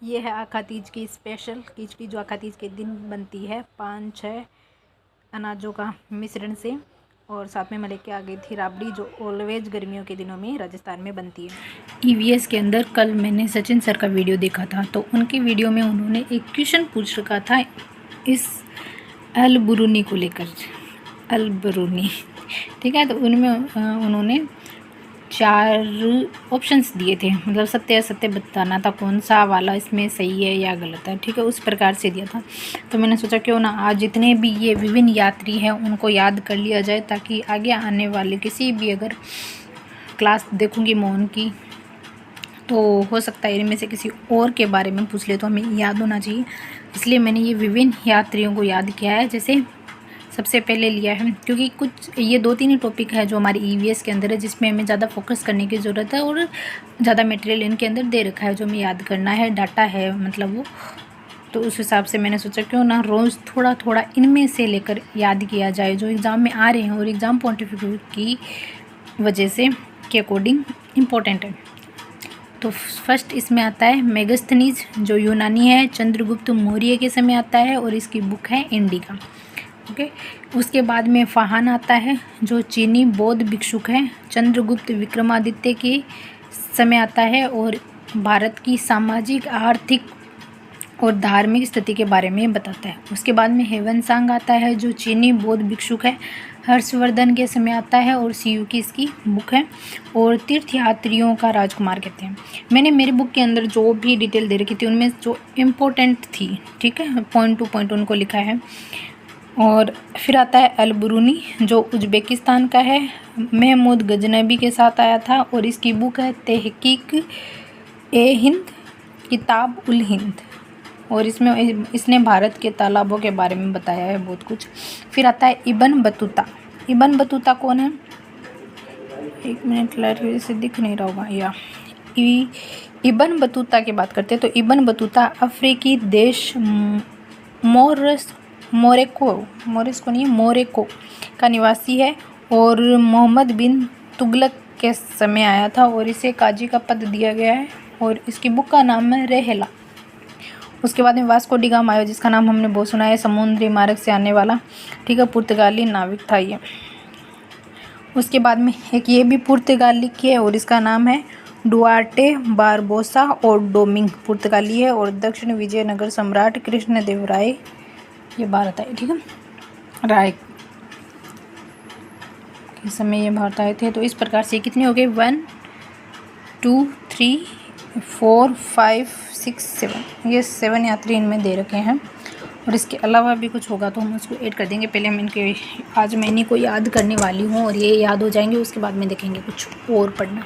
ये है आखा तीज की स्पेशल खिचड़ी जो आखा तीज के दिन बनती है 5-6 अनाजों का मिश्रण से। और साथ में मैं लेके आ गई थी राबड़ी जो ऑलवेज गर्मियों के दिनों में राजस्थान में बनती है। ईवीएस के अंदर कल मैंने सचिन सर का वीडियो देखा था, तो उनके वीडियो में उन्होंने एक क्वेश्चन पूछ रखा था इस अलबरूनी को लेकर। अलबरूनी, ठीक है। तो उनमें उन्होंने 4 ऑप्शंस दिए थे, मतलब सत्य असत्य बताना था कौन सा वाला इसमें सही है या गलत है, ठीक है। उस प्रकार से दिया था। तो मैंने सोचा क्यों ना आज जितने भी ये विभिन्न यात्री हैं उनको याद कर लिया जाए, ताकि आगे आने वाले किसी भी अगर क्लास देखूंगी मोहन की तो हो सकता है इनमें से किसी और के बारे में पूछ ले, तो हमें याद होना चाहिए। इसलिए मैंने ये विभिन्न यात्रियों को याद किया है। जैसे सबसे पहले लिया है, क्योंकि कुछ ये 2-3 ही टॉपिक है जो हमारे ईवीएस के अंदर है जिसमें हमें ज़्यादा फोकस करने की ज़रूरत है और ज़्यादा मटेरियल इनके अंदर दे रखा है जो हमें याद करना है, डाटा है मतलब वो। तो उस हिसाब से मैंने सोचा क्यों ना रोज़ थोड़ा थोड़ा इनमें से लेकर याद किया जाए जो एग्ज़ाम में आ रहे हैं और एग्ज़ाम पॉइंट ऑफ व्यू की वजह से के अकॉर्डिंग इम्पोर्टेंट है। तो फर्स्ट इसमें आता है मेगास्थनीज जो यूनानी है, चंद्रगुप्त मौर्य के समय आता है और इसकी बुक है इंडिका, ओके। उसके बाद में फाहान आता है जो चीनी बौद्ध भिक्षुक है, चंद्रगुप्त विक्रमादित्य के समय आता है और भारत की सामाजिक आर्थिक और धार्मिक स्थिति के बारे में बताता है। उसके बाद में हेवनसांग आता है जो चीनी बौद्ध भिक्षुक है, हर्षवर्धन के समय आता है और सीयू की इसकी बुक है और तीर्थयात्रियों का राजकुमार कहते हैं। मैंने मेरी बुक के अंदर जो भी डिटेल दे रखी थी उनमें जो इम्पोर्टेंट थी, ठीक है, पॉइंट टू पॉइंट उनको लिखा है। और फिर आता है अलबरूनी जो उज़्बेकिस्तान का है, महमूद गजनबी के साथ आया था और इसकी बुक है तहकीक ए हिंद किताब उल हिंद और इसमें इसने भारत के तालाबों के बारे में बताया है बहुत कुछ। फिर आता है इब्न बतूता। इब्न बतूता कौन है? एक मिनट, क्लियर से दिख नहीं रहा होगा या इब्न बतूता की बात करते हैं तो इब्न बतूता अफ्रीकी देश मोरक्को का निवासी है और मोहम्मद बिन तुगलक के समय आया था और इसे काजी का पद दिया गया है और इसकी बुक का नाम है रेहला। उसके बाद में वास्को डी गामा आया जिसका नाम हमने बहुत सुना है, समुद्री मार्ग से आने वाला, ठीक है, पुर्तगाली नाविक था ये। उसके बाद में एक ये भी पुर्तगाली की है और इसका नाम है डुआर्टे बारबोसा और डोमिंग, पुर्तगाली है और दक्षिण विजयनगर सम्राट कृष्णदेवराय ये भारत आए, ठीक है, राय के समय ये भारत आए थे। तो इस प्रकार से कितने हो गए 1 2 3 4 5 6 7, ये 7 यात्री इनमें दे रखे हैं और इसके अलावा भी कुछ होगा तो हम उसको ऐड कर देंगे। पहले हम इनके आज मैं इन्हीं को याद करने वाली हूँ और ये याद हो जाएंगे, उसके बाद में देखेंगे कुछ और पढ़ना।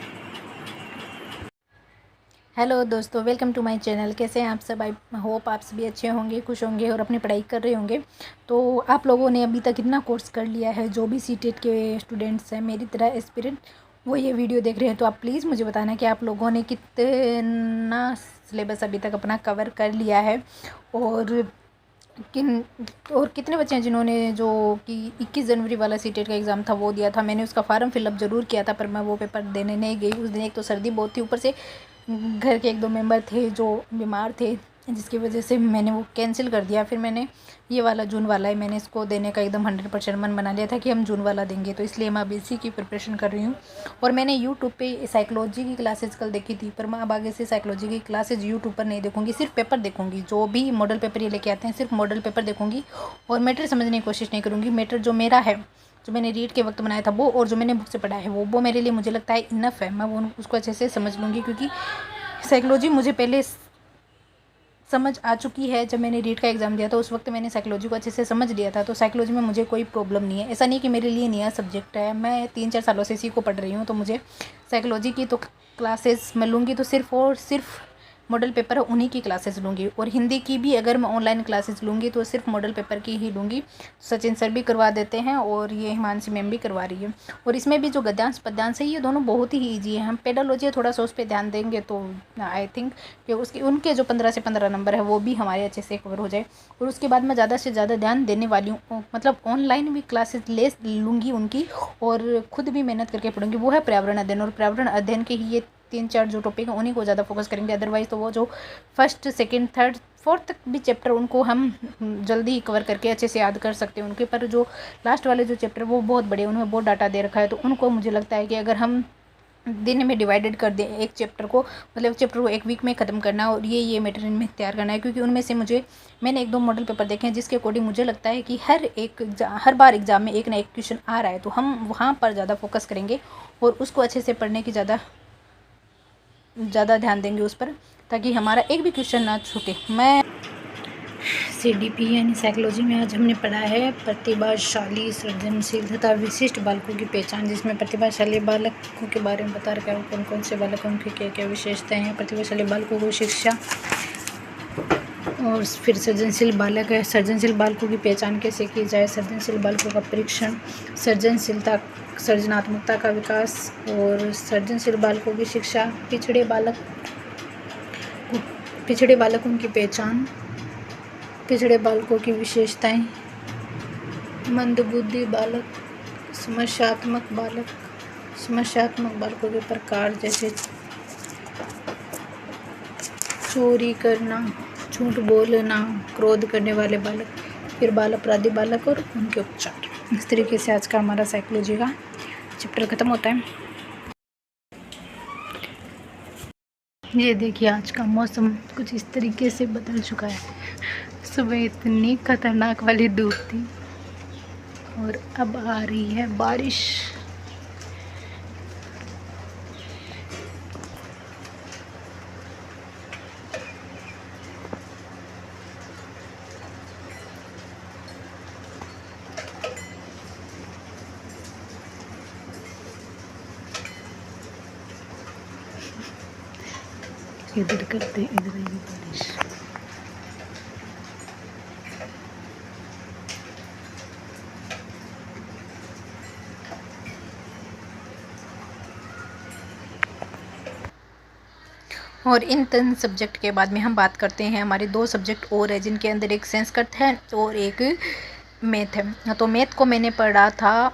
हेलो दोस्तों, वेलकम टू माय चैनल। कैसे हैं आप सब? आई होप आप सभी अच्छे होंगे, खुश होंगे और अपनी पढ़ाई कर रहे होंगे। तो आप लोगों ने अभी तक कितना कोर्स कर लिया है? जो भी सीटेट के स्टूडेंट्स हैं मेरी तरह एस्पिरेंट वो ये वीडियो देख रहे हैं तो आप प्लीज़ मुझे बताना कि आप लोगों ने कितना सिलेबस अभी तक अपना कवर कर लिया है और कितने बच्चे हैं जिन्होंने जो कि 21 जनवरी वाला सीटेट का एग्ज़ाम था वो दिया था। मैंने उसका फार्म फिलअप ज़रूर किया था पर मैं वो पेपर देने नहीं गई उस दिन। एक तो सर्दी बहुत थी, ऊपर से घर के 1-2 मेंबर थे जो बीमार थे जिसकी वजह से मैंने वो कैंसिल कर दिया। फिर मैंने ये वाला जून वाला है, मैंने इसको देने का एकदम 100% मन बना लिया था कि हम जून वाला देंगे, तो इसलिए मैं अब इसी की प्रिपरेशन कर रही हूँ। और मैंने यूट्यूब पे साइकोलॉजी की क्लासेस कल देखी थी पर मैं अब आगे से साइकोलॉजी की क्लासेस यूट्यूब पर नहीं देखूँगी, सिर्फ पेपर देखूँगी। जो भी मॉडल पेपर ये लेके आते हैं सिर्फ मॉडल पेपर देखूँगी और मैटर समझने की कोशिश नहीं करूँगी। मैटर जो मेरा है, जो मैंने रीड के वक्त बनाया था वो और जो मैंने बुक से पढ़ा है वो मेरे लिए मुझे लगता है इनफ है। मैं वो उसको अच्छे से समझ लूँगी क्योंकि साइकोलॉजी मुझे पहले समझ आ चुकी है। जब मैंने रीट का एग्ज़ाम दिया था उस वक्त मैंने साइकोलॉजी को अच्छे से समझ लिया था, तो साइकोलॉजी में मुझे कोई प्रॉब्लम नहीं है। ऐसा नहीं कि मेरे लिए नया सब्जेक्ट है, मैं 3-4 सालों से इसी को पढ़ रही हूँ। तो मुझे साइकोलॉजी की तो क्लासेस मैं लूँगी तो सिर्फ और सिर्फ मॉडल पेपर है उन्हीं की क्लासेस लूँगी। और हिंदी की भी अगर मैं ऑनलाइन क्लासेस लूँगी तो सिर्फ मॉडल पेपर की ही लूँगी। सचिन सर भी करवा देते हैं और ये हिमांशी मैम भी करवा रही है। और इसमें भी जो गद्यांश पद्यांश है ये दोनों बहुत ही ईजी है। हम पेडालॉजी थोड़ा सा उस पर ध्यान देंगे तो आई थिंक कि उसके उनके जो 15 से 15 नंबर है वो भी हमारे अच्छे से कवर हो जाए। और उसके बाद मैं ज़्यादा से ज़्यादा ध्यान देने वाली हूँ, मतलब ऑनलाइन भी क्लासेस ले लूँगी उनकी और ख़ुद भी मेहनत करके पढ़ूँगी। वो है पर्यावरण अध्ययन और पर्यावरण अध्ययन के ही ये 3-4 जो टॉपिक हैं उन्हीं को ज़्यादा फोकस करेंगे। अदरवाइज़ तो वो जो फर्स्ट सेकंड थर्ड फोर्थ तक भी चैप्टर उनको हम जल्दी ही कवर करके अच्छे से याद कर सकते हैं उनके। पर जो लास्ट वाले जो चैप्टर वो बहुत बड़े, उनमें बहुत डाटा दे रखा है, तो उनको मुझे लगता है कि अगर हम दिन में डिवाइडेड कर दें एक चैप्टर को, मतलब चैप्टर को एक वीक में ख़त्म करना है और ये मटेरियल में तैयार करना है। क्योंकि उनमें से मैंने 1-2 मॉडल पेपर देखे हैं जिसके अकॉर्डिंग मुझे लगता है कि हर बार एग्ज़ाम में एक ना एक क्वेश्चन आ रहा है, तो हम वहाँ पर ज़्यादा फोकस करेंगे और उसको अच्छे से पढ़ने की ज़्यादा ध्यान देंगे उस पर, ताकि हमारा एक भी क्वेश्चन ना छूटे। मैं CDP यानी साइकोलॉजी में आज हमने पढ़ा है प्रतिभाशाली, सृजनशील तथा विशिष्ट बालकों की पहचान, जिसमें प्रतिभाशाली बालकों के बारे में बता रखा है कौन कौन से बालकों की क्या क्या विशेषताएं हैं। प्रतिभाशाली बालकों को शिक्षा, और फिर सृजनशील बालक है, सृजनशील बालकों की पहचान कैसे की जाए, सृजनशील बालकों का परीक्षण, सृजनशीलता सृजनात्मकता का विकास और सृजनशील बालकों की शिक्षा, पिछड़े बालकों की पहचान, पिछड़े बालकों की विशेषताएं, मंदबुद्धि बालक, समस्यात्मक बालकों के प्रकार जैसे चोरी करना, झूठ बोलना, क्रोध करने वाले बालक, फिर बाल अपराधी बालक और उनके उपचार। इस तरीके से आज का हमारा साइकोलॉजी का चैप्टर ख़त्म होता है। ये देखिए आज का मौसम कुछ इस तरीके से बदल चुका है। सुबह इतनी खतरनाक वाली धूप थी और अब आ रही है बारिश। इधर करते इधर आएगी बारिश। और इन 3 सब्जेक्ट के बाद में हम बात करते हैं हमारे 2 सब्जेक्ट और है, जिनके अंदर एक संस्कृत है और एक मैथ है। तो मैथ को मैंने पढ़ा था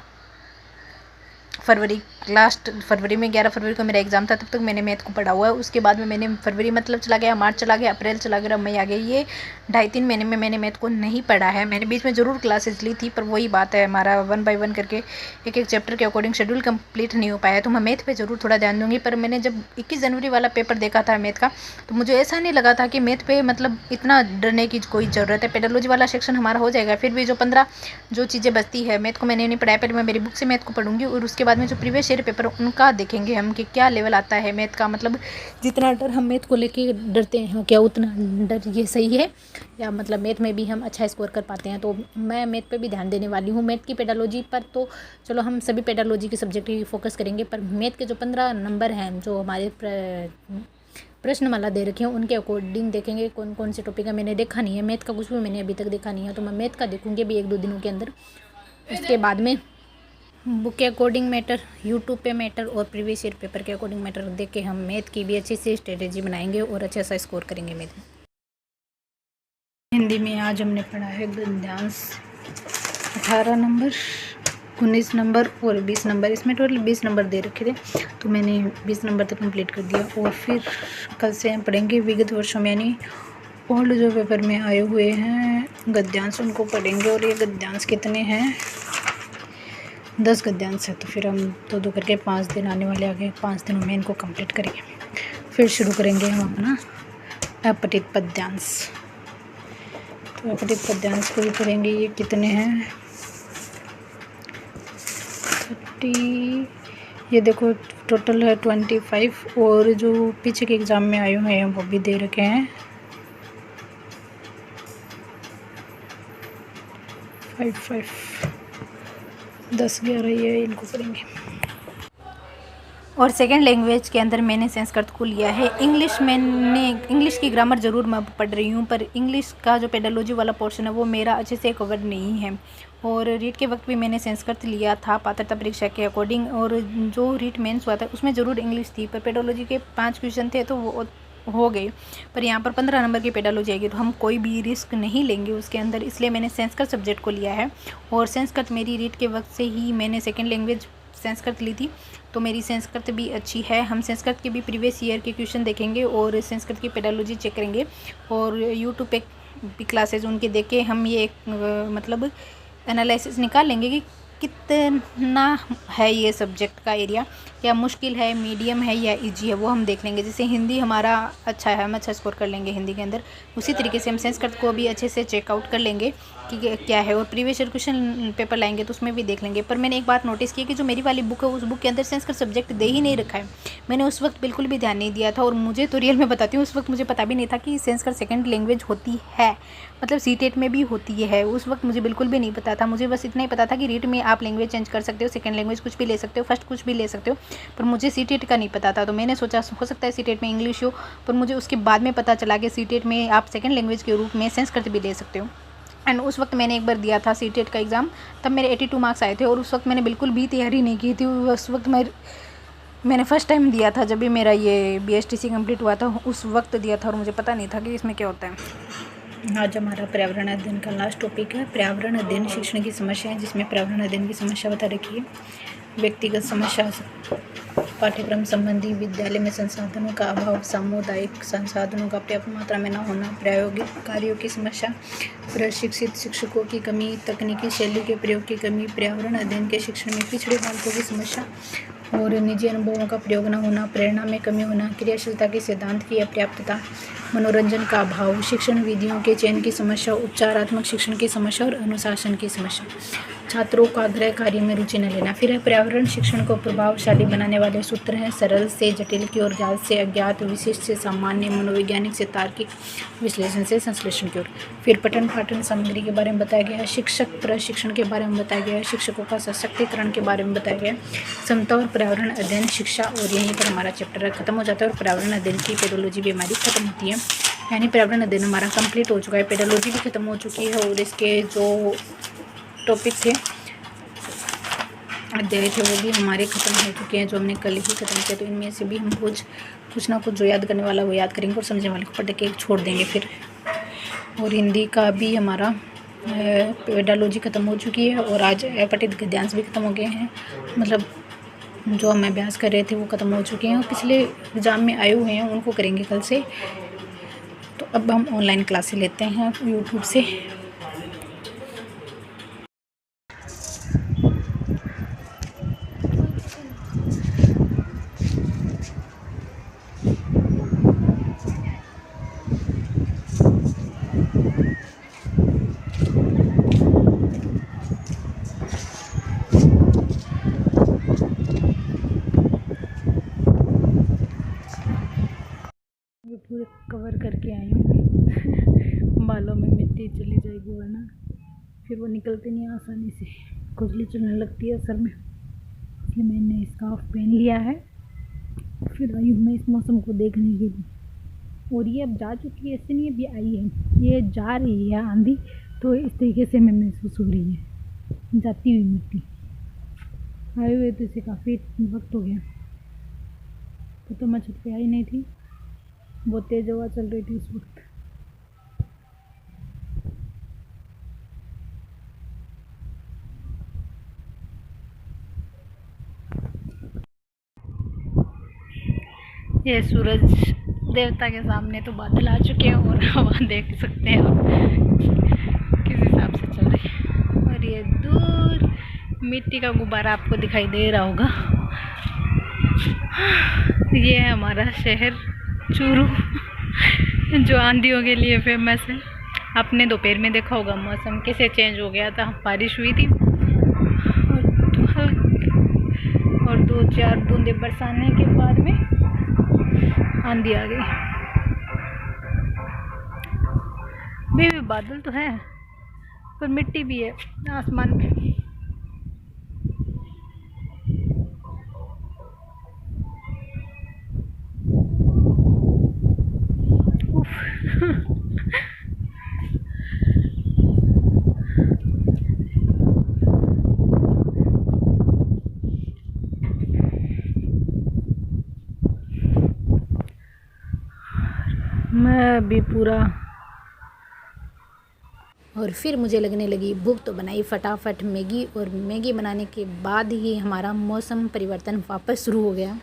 लास्ट फरवरी में, 11 फरवरी को मेरा एग्ज़ाम था, तब तक मैंने मैथ को पढ़ा हुआ है। उसके बाद में मैंने फरवरी मतलब चला गया, मार्च चला गया, अप्रैल चला गया, मई आ गई। ये 2.5-3 महीने में मैंने मैथ को नहीं पढ़ा है। मैंने बीच में ज़रूर क्लासेस ली थी, पर वही बात है हमारा 1 बाय 1 करके एक चैप्टर के अकॉर्डिंग शेड्यूल कंप्लीट नहीं हो पाया। तो मैं मैथ पे ज़रूर थोड़ा ध्यान दूँगी। पर मैंने जब 21 जनवरी वाला पेपर देखा था मैथ का, तो मुझे ऐसा नहीं लगा था कि मैथ पे मतलब इतना डरने की कोई ज़रूरत है। पेडोलॉजी वाला सेक्शन हमारा हो जाएगा, फिर भी जो 15 जो चीज़ें बचती है मैथ को मैंने नहीं पढ़ाया। पहले मैं मेरी बुक से मैथ को पढ़ूंगी और उसके बाद में जो प्रीवियस ईयर पेपर उनका देखेंगे हम कि क्या लेवल आता है मैथ का। मतलब जितना डर हम मैथ को लेके डरते हैं, क्या उतना डर ये सही है, या मतलब मैथ में भी हम अच्छा स्कोर कर पाते हैं। तो मैं मैथ पे भी ध्यान देने वाली हूँ। मैथ की पेडालॉजी पर तो चलो हम सभी पेडालॉजी के सब्जेक्ट की फोकस करेंगे, पर मैथ के जो 15 नंबर हैं जो हमारे प्रश्नमाला दे रखे हैं उनके अकॉर्डिंग देखेंगे कौन कौन से टॉपिक है। मैंने देखा नहीं है मैथ का, कुछ भी मैंने अभी तक देखा नहीं है, तो मैं मैथ का देखूँगी अभी 1-2 दिनों के अंदर। उसके बाद में बुक के अकॉर्डिंग मैटर, यूट्यूब पे मैटर और प्रीवियस ईयर पेपर के अकॉर्डिंग मैटर देख के हम मैथ की भी अच्छी सी स्ट्रेटेजी बनाएंगे और अच्छा सा स्कोर करेंगे मैथ में। हिंदी में आज हमने पढ़ा है गद्यांश, 18 नंबर, 19 नंबर और 20 नंबर। इसमें टोटल 20 नंबर दे रखे थे, तो मैंने 20 नंबर तक कंप्लीट कर दिया। और फिर कल से हम पढ़ेंगे विगत वर्षों में यानी ओल्ड जो पेपर में आए हुए हैं गद्यांश, उनको पढ़ेंगे। और ये गद्यांश कितने हैं, 10 गद्यांश है, तो फिर हम 2-2 करके 5 दिन आने वाले आगे 5 दिनों में इनको कंप्लीट करेंगे। फिर शुरू करेंगे हम अपना अपठित पद्यांश। तो अपठित पद्यांश को भी पढ़ेंगे। ये कितने हैं, 30, ये देखो टोटल है 25। और जो पीछे के एग्ज़ाम में आए हुए हैं वो भी दे रखे हैं 5, 10-11 ये इनको पढ़ेंगे। और सेकेंड लैंग्वेज के अंदर मैंने संस्कृत को लिया है। इंग्लिश की ग्रामर ज़रूर मैं पढ़ रही हूँ, पर इंग्लिश का जो पेडोलॉजी वाला पोर्शन है वो मेरा अच्छे से कवर नहीं है। और रीट के वक्त भी मैंने संस्कृत लिया था पात्रता परीक्षा के अकॉर्डिंग, और जो रीट मेंस हुआ था उसमें ज़रूर इंग्लिश थी, पर पेडोलॉजी के 5 क्वेश्चन थे तो वो हो गए। पर यहाँ पर 15 नंबर की पेडोलॉजी आएगी, तो हम कोई भी रिस्क नहीं लेंगे उसके अंदर, इसलिए मैंने संस्कृत सब्जेक्ट को लिया है। और संस्कृत मेरी रीट के वक्त से ही मैंने सेकेंड लैंग्वेज संस्कृत ली थी, तो मेरी संस्कृत भी अच्छी है। हम संस्कृत के भी प्रीवियस ईयर के क्वेश्चन देखेंगे और संस्कृत की पेडालॉजी चेक करेंगे और यूट्यूब पे भी क्लासेस उनके देख के हम ये मतलब एनालिसिस निकाल लेंगे कि कितना है ये सब्जेक्ट का एरिया, क्या मुश्किल है, मीडियम है या इजी है, वो हम देख लेंगे। जैसे हिंदी हमारा अच्छा है, हम अच्छा स्कोर कर लेंगे हिंदी के अंदर, उसी तरीके से हम संस्कृत को भी अच्छे से चेकआउट कर लेंगे कि क्या है, और प्रीवियस ईयर क्वेश्चन पेपर लाएंगे तो उसमें भी देख लेंगे। पर मैंने एक बात नोटिस की कि जो मेरी वाली बुक है उस बुक के अंदर संस्कृत सब्जेक्ट दे ही नहीं रखा है। मैंने उस वक्त बिल्कुल भी ध्यान नहीं दिया था, और मुझे तो रियल में बताती हूँ उस वक्त मुझे पता भी नहीं था कि संस्कृत सेकेंड लैंग्वेज होती है, मतलब सीटेट में भी होती है। उस वक्त मुझे बिल्कुल भी नहीं पता था, मुझे बस इतना ही पता था कि रीट में आप लैंग्वेज चेंज कर सकते हो, सेकंड लैंग्वेज कुछ भी ले सकते हो, फर्स्ट कुछ भी ले सकते हो, पर मुझे सीटेट का नहीं पता था। तो मैंने सोचा हो सकता है सीटेट में इंग्लिश हो, पर मुझे उसके बाद में पता चला कि सीटेट में आप सेकंड लैंग्वेज के रूप में संस्कृत भी ले सकते हो। एंड उस वक्त मैंने एक बार दिया था सीटेट का एग्ज़ाम, तब मेरे 82 मार्क्स आए थे, और उस वक्त मैंने बिल्कुल भी तैयारी नहीं की थी। उस वक्त मैंने फ़र्स्ट टाइम दिया था, जब भी मेरा ये BSTC कंप्लीट हुआ था उस वक्त दिया था, और मुझे पता नहीं था कि इसमें क्या होता है। आज हमारा पर्यावरण अध्ययन का लास्ट टॉपिक है, पर्यावरण अध्ययन शिक्षण की समस्या है, जिसमें पर्यावरण अध्ययन की समस्या बता रखी है। व्यक्तिगत समस्या, पाठ्यक्रम संबंधी, विद्यालय में संसाधनों का अभाव, सामुदायिक संसाधनों का पर्याप्त मात्रा में न होना, प्रायोगिक कार्यों की समस्या, प्रशिक्षित शिक्षकों की कमी, तकनीकी शैली के प्रयोग की कमी, पर्यावरण अध्ययन के शिक्षण में पिछड़े बालकों की समस्या और निजी अनुभवों का प्रयोग न होना, प्रेरणा में कमी होना, क्रियाशीलता के सिद्धांत की अपर्याप्तता, मनोरंजन का अभाव, शिक्षण विधियों के चयन की समस्या, उपचारात्मक शिक्षण की समस्या और अनुशासन की समस्या, छात्रों का गृह कार्य में रुचि न लेना। फिर पर्यावरण शिक्षण को प्रभावशाली बनाने वाले सूत्र हैं, सरल से जटिल की ओर, ज्ञात से अज्ञात, विशिष्ट से सामान्य, मनोवैज्ञानिक से तार्किक, विश्लेषण से संश्लेषण की ओर। फिर पठन पाठन सामग्री के बारे में बताया गया है, शिक्षक प्रशिक्षण के बारे में बताया गया है, शिक्षकों का सशक्तिकरण के बारे में बताया गया है, समता और पर्यावरण अध्ययन शिक्षा, और यहीं पर हमारा चैप्टर खत्म हो जाता है और पर्यावरण अध्ययन की पेडोलॉजी भी हमारी खत्म होती है। यानी पर्यावरण अध्ययन हमारा कंप्लीट हो चुका है, पेडोलॉजी भी खत्म हो चुकी है, और इसके जो टॉपिक थे, अध्याय थे, वो भी हमारे ख़त्म हो चुके हैं, जो हमने कल ही ख़त्म किया। तो इनमें से भी हम कुछ ना कुछ जो याद करने वाला वो याद करेंगे और समझने वाले को पढ़ के छोड़ देंगे फिर। और हिंदी का भी हमारा पेडोलॉजी ख़त्म हो चुकी है, और आज पठित गद्यांश भी ख़त्म हो गए हैं, मतलब जो हम अभ्यास कर रहे थे वो ख़त्म हो चुके हैं, और पिछले एग्ज़ाम में आए हुए हैं उनको करेंगे कल से। तो अब हम ऑनलाइन क्लासेस लेते हैं यूट्यूब से। पूरे कवर करके आई हूँ बालों में मिट्टी चली जाएगी, वरना फिर वो निकलते नहीं आसानी से, खुजली चलने लगती है सर में, इसलिए मैंने स्कार्फ पहन लिया है। फिर आई हूँ मैं इस मौसम को देखने के लिए, और ये अब जा चुकी है, ऐसे नहीं अभी आई है, ये जा रही है आंधी, तो इस तरीके से मैं महसूस हो रही है जाती हुई मिट्टी। आए हुए तो इसे काफ़ी वक्त हो गया, तो मैं छत पे आई नहीं थी, बहुत तेज़ हवा चल रही थी उस वक्त। ये सूरज देवता के सामने तो बादल आ चुके हैं, और हवा देख सकते हैं आप किस हिसाब से चल रही है। और ये दूर मिट्टी का गुब्बारा आपको दिखाई दे रहा होगा, ये है हमारा शहर चूरू, जो आंधियों के लिए फेमस है। आपने दोपहर में देखा होगा मौसम कैसे चेंज हो गया था, बारिश हुई थी और 2-4 बूंदे बरसाने के बाद में आंधी आ गई। भी बादल तो है पर मिट्टी भी है आसमान में। मैं भी पूरा और फिर मुझे लगने लगी भूख, तो बनाई फटाफट मैगी। और मैगी बनाने के बाद ही हमारा मौसम परिवर्तन वापस शुरू हो गया।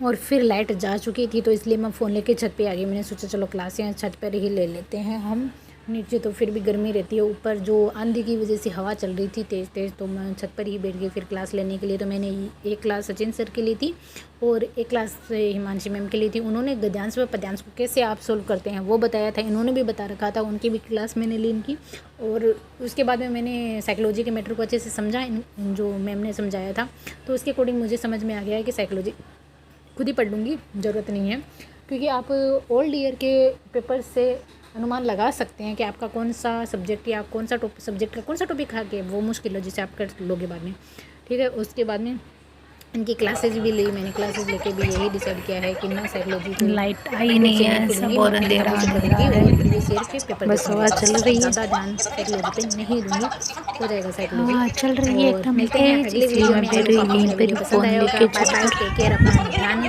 और फिर लाइट जा चुकी थी, तो इसलिए मैं फ़ोन लेके छत पे आ गई। मैंने सोचा चलो क्लासें छत पर ही ले लेते हैं हम, नीचे तो फिर भी गर्मी रहती है। ऊपर जो आंधी की वजह से हवा चल रही थी तेज़ तेज़, तो मैं छत पर ही बैठ गई फिर क्लास लेने के लिए। तो मैंने एक क्लास सचिन सर के लिए थी और एक क्लास हिमांशी मैम के लिए थी। उन्होंने गद्यांश व पद्यांश को कैसे आप सोल्व करते हैं वो बताया था, इन्होंने भी बता रखा था, उनकी भी क्लास मैंने ली इनकी। और उसके बाद में मैंने साइकोलॉजी के मैटर को अच्छे से समझा, जो मैम ने समझाया था। तो उसके अकॉर्डिंग मुझे समझ में आ गया है कि साइकोलॉजी खुद ही पढ़ लूँगी, ज़रूरत नहीं है। क्योंकि आप ओल्ड ईयर के पेपर से अनुमान लगा सकते हैं कि आपका कौन सा सब्जेक्ट या कौन सा सब्जेक्ट का कौन सा टॉपिक खा के वो मुश्किल है, जिसे आप कर लोगे बाद में। ठीक है, उसके बाद में इनकी क्लासेज भी ली मैंने। क्लासेज लेके भी यही डिसाइड किया है कि मैं साइकोलॉजी को लाइट आई नहीं है, सब और अंधेरा अंधेरा है, प्रीवियस ईयर के पेपर बस हवा चल रही है। ज़्यादा ध्यान साइकोलॉजी पे नहीं दूंगी, हो जाएगा साइकोलॉजी। हवा चल रही है एकदम मिलते हैं तेज, अगले इसलिए वीडियो मैं में। बैठ गई आपको यहीं पर पसंद फ़ोन आया होगा, लेके बाय छत बाय, पर। टेक केयर, अपना ध्यान